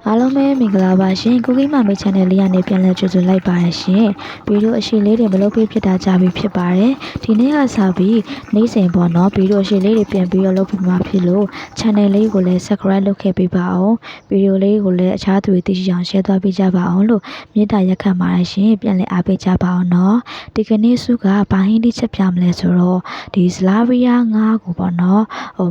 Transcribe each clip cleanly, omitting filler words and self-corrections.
အားလုံးပဲမင်္ဂလာပါရှင်ကိုကိမမေ channel လေးကနေပြန်လည်ကြိုဆိုလိုက်ပါရရှင်ဗီဒီယိုအရှိလေးတွေမလုပ်ပြီးဖြစ်တာကြပြီဖြစ်ပါတယ်ဒီနေ့ကစပြီးနေ့စဉ်ပေါ့နော်ဗီဒီယိုအရှိလေးတွေပြန်ပြီးတော့လုပ်ပြီးမှဖြစ်လို့ channel လေးကိုလည်း subscribe လုပ်ခဲ့ပေးပါအောင်ဗီဒီယိုလေးကိုလည်းအခြားသူတွေသိရှိအောင် share သွားပေးကြပါအောင်လို့မေတ္တာရက်ခံပါတယ်ရှင်ပြန်လည်အားပေးကြပါအောင်နော်ဒီကနေ့စုကဘာဟင်းလေးချက်ပြမလဲဆိုတော့ဒီစလာဗီယာငါးကိုပေါ့နော်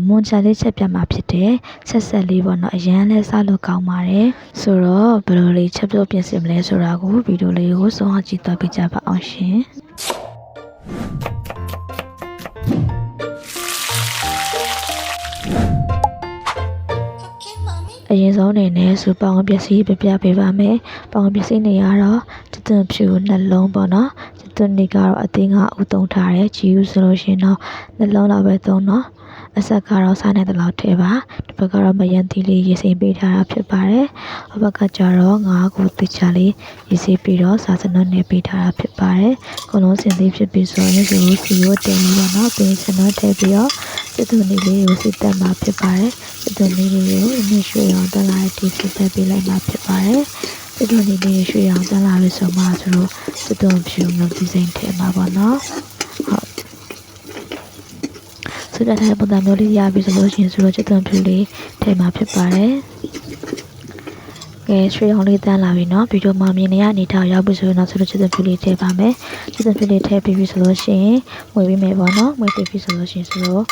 မွန်ချာလေးချက်ပြမှာဖြစ်တယ်ဆက်လေးပေါ့နော်အရန်လဲစားလို့ကောင်းပါတယ်ဆိုတော့ဘယ်လိုလေးချက်ပြုတ်ပြင်ဆင်မလဲဆိုတာကိုဗီဒီယိုလေးကိုဆုံးအောင်ကြည့်သွားပေးကြပါအောင်ရှင်အရင်ဆုံးအနေနဲ့စူပေါင်းပစ္စည်းပြပြပေးပါမယ်ပေါင်းပစ္စည်းတွေကတော့တသွန်ဖြူနှလုံးပေါ့နော်တသွန်တွေကတော့အသေး5ဦးသုံးထားတယ်ဂျီယူဆိုလို့ရှိရင်တော့နှလုံးလောက်ပဲသုံးနော်အဆက်ကတော့စားနိုင်တဲ့လောက်ထဲပါဒီဘက်ကတော့မယန်သီးလေးရေးစိမ်ပေးထားတာဖြစ်ပါတယ်ဟိုဘက်ကကျတော့ငါးကိုတိချာလေးရေးစိမ်ပြီးတော့စားစနွနဲ့ပေးထားတာဖြစ်ပါတယ်အကုန်လုံးစင်သေးဖြစ်ပြီးဆိုရင်ဒီလိုစီကိုတင်ပြီးတော့နော်ပေးစနွထည့်ပြီးတော့စက်သွန်လေးကိုစစ်တက်မှာဖြစ်ပါတယ်စက်သွန်လေးတွေကိုနှိရွှေအောင်တက်လာတဲ့ဒီစစ်တက်ပေးလိုက်မှာဖြစ်ပါတယ်စက်သွန်လေးတွေရွှေအောင်တက်လာပြီဆိုမှဆိုတော့စက်သွန်ဖြူငုတ်ဒီဇိုင်းထည့်မှာပေါ့နော်ဟုတ်စက်တက်တဲ့ပုံစံမျိုးလေးရပြီဆိုလို့ရှိရင်ဆိုတော့စက်သွန်ဖြူလေးထည့်မှာဖြစ်ပါတယ်ကဲရွှေအောင်လေးတန်းလာပြီเนาะဗီဒီယိုမှာမြင်နေရအနေထားရောက်ပြီဆိုရင်တော့ဆိုတော့ချစ်တဲ့ဖြူလေးထည့်ပါမယ်ချစ်တဲ့ဖြူလေးထည့်ပြီးပြီဆိုလို့ရှိရင်မွေပေးမယ်ပေါ့နော်မွေပေးပြီဆိုလို့ရှိရင်ဆိုတော့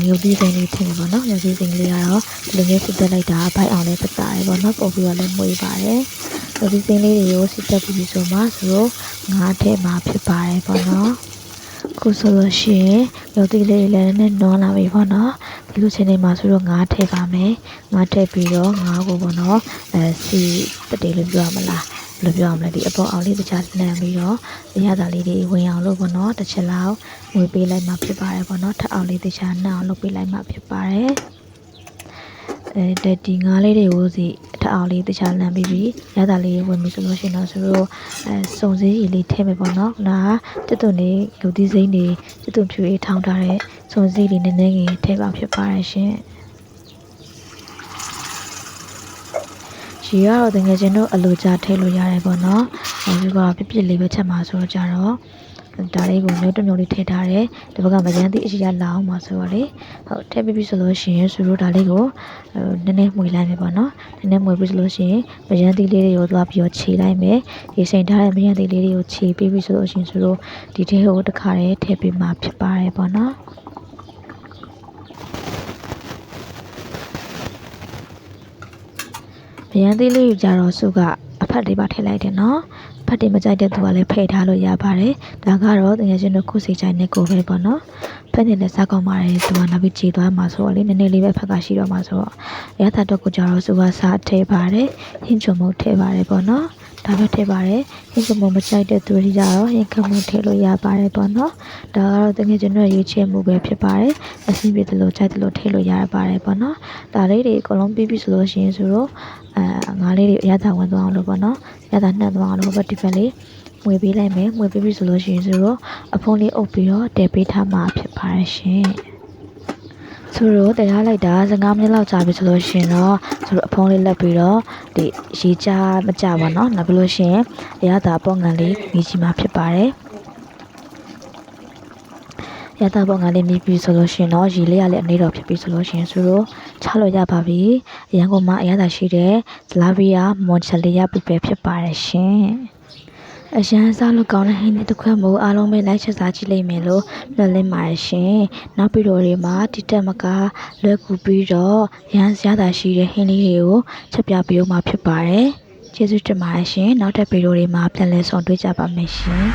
ရုပ်သီးစိမ်လေးထည့်မယ်ပေါ့နော်ရုပ်သီးစိမ်လေးကတော့ဒီလိုမျိုးစစ်တက်လိုက်တာဘိုက်အောင်လေးပတ်တာရယ်ပေါ့နော်ပို့ပြီးတော့လည်းမွေပါတယ်ရုပ်သီးစိမ်လေးတွေကိုစစ်တက်ပြီးပြီဆိုမှဆိုတော့ငါးထည့်မှာဖြစ်ပါတယ်ပေါ့နော်ခုဆိုလို့ရှိရင်ရုပ်သီးလေးတွေလည်းနဲ့နွားလာပြီပေါ့နော်ဒီလိုချိန်နေမှာဆိုတော့ငါးထည့်ပါမယ်ငါးထည့်ပြီးတော့ငါးကိုပေါ့နော်စီတတေးလို့ပြောရမလားဘယ်လိုပြောရမလဲဒီအပေါ်အောင်လေးတခြားလှမ်းပြီးတော့အရသာလေးတွေဝင်အောင်လို့ပေါ့နော်တစ်ချက်လောက်ငွေပေးလိုက်မှဖြစ်ပါတယ်ပေါ့နော်ထပ်အောင်လေးတခြားနှောက်လုပ်ပေးလိုက်မှဖြစ်ပါတယ်ဒီငါးလေးတွေကိုစီထပ်အောင်လေးတခြားလမ်းပြီးပြီးရတာလေးဝင်ပြီဆိုလို့ရှိရင်တော့ဆိုတော့စုံစည်းရည်လေးထည့်မယ်ပေါ့နော်ဒါကတက်သွန်လေးလူသီးစိမ်းတွေတက်သွန်ဖြူလေးထောင်းထားတဲ့စုံစည်းလေးနည်းနည်းကြီးထည့်ပါဖြစ်ပါတယ်ရှင်ရေကတော့တကယ်ချင်းတို့အလိုချထည့်လို့ရတယ်ပေါ့နော်ဒီကပြပြလေးပဲချက်မှာဆိုတော့ကြတော့ဒါလေးကိုမျိုးတစ်မျိုးလေးထည့်ထားတယ်ဒီဘက်ကမရမ်းသည့်အရှိရလာအောင်ပါဆိုတော့လေဟုတ်ထည့်ပြီးပြီဆိုလို့ရှိရင်ဆိုတော့ဒါလေးကိုနည်းနည်းမှွေလိုက်မယ်ပေါ့နော်နည်းနည်းမှွေပြီးဆိုလို့ရှိရင်မရမ်းသည့်လေးတွေကိုသွားပြီးတော့ခြေလိုက်မယ်ဒီစိန်ထားတဲ့မရမ်းသည့်လေးတွေကိုခြေပြီးပြီဆိုလို့ရှိရင်ဆိုတော့ဒီထဲကိုတစ်ခါတည်းထည့်ပြီးမှဖြစ်ပါတယ်ပေါ့နော်ရန်သေးလေးယူကြတော့စုကအဖက်တွေပါထည့်လိုက်တယ်နော်ဖက်တွေမကြိုက်တဲ့သူကလည်းဖိတ်ထားလို့ရပါတယ်ဒါကတော့တကယ်ချင်းတို့ခုစီချိုင်နဲ့ကိုပဲပေါ့နော်ဖက်နေတဲ့စားကောင်းပါတယ်သူကနောက်ပြီးခြေသွားမှာဆိုတော့လေနည်းနည်းလေးပဲဖက်ကရှိတော့မှာဆိုတော့ရသတော့ကိုကြတော့စုကစားထည့်ပါတယ်ဟင်းချုံမုတ်ထည့်ပါတယ်ပေါ့နော်ဒါပဲထည့်ပါတယ်ဟင်းချုံမုတ်မကြိုက်တဲ့သူတွေကြတော့ဟင်းခမုတ်ထည့်လို့ရပါတယ်ပေါ့နော်ဒါကတော့တကယ်ချင်းတို့ရွေးချယ်မှုပဲဖြစ်ပါတယ်အဆင်ပြေတယ်လို့ကြိုက်တယ်လို့ထည့်လို့ရပါတယ်ပေါ့နော်ဒါလေးတွေအကုန်လုံးပြီးပြီဆိုလို့ရှိရင်ဆိုတော့ငါးလေးတွေရတာဝင်သွားအောင်လို့ပေါ့နော်ရတာနှက်သွားအောင်လို့ဘက်ဒီဘက်လေးမှွေပေးလိုက်မယ်မှွေပေးပြီဆိုလို့ရှိရင်ဆိုတော့အဖုံးလေးအုပ်ပြီးတော့တည်ပေးထားမှာဖြစ်ပါတယ်ရှင်ဆိုတော့တရားလိုက်တာ15မိနစ်လောက်ကြာပြီဆိုလို့ရှိရင်တော့ဆိုတော့အဖုံးလေးလက်ပြီးတော့ဒီရေချမကြပါတော့နောက်ပြီးလို့ရှိရင်ရတာပေါ့ငံလေးမြည်ချီမှာဖြစ်ပါတယ်ရတာပေါ့ငါလေးမြည်ပြီဆိုလို့ရှိရင်တော့ရေလေးကလည်းအနေတော်ဖြစ်ပြီဆိုလို့ရှိရင်ဆိုတော့ချလို့ရပါပြီရန်ကုန်မှာအရသာရှိတဲ့ဇလာဗီယာမွန်ချလီယာပြပဲဖြစ်ပါတယ်ရှင်အရန်စားလို့ကောင်းတဲ့ဟင်းတွေတစ်ခွက်မို့အားလုံးပဲလိုက်ချက်စားကြည့်လိမ့်မယ်လို့မျှော်လင့်ပါတယ်ရှင်နောက်ပြီးတော့ဒီမှာတိတက်မကလွယ်ကူပြီးတော့ရန်ရသာရှိတဲ့ဟင်းလေးတွေကိုချက်ပြပေးဦးမှာဖြစ်ပါတယ်ကျေးဇူးတင်ပါတယ်ရှင်နောက်တဲ့ဗီဒီယိုတွေမှာပြန်လည်ဆုံတွေ့ကြပါမယ်ရှင်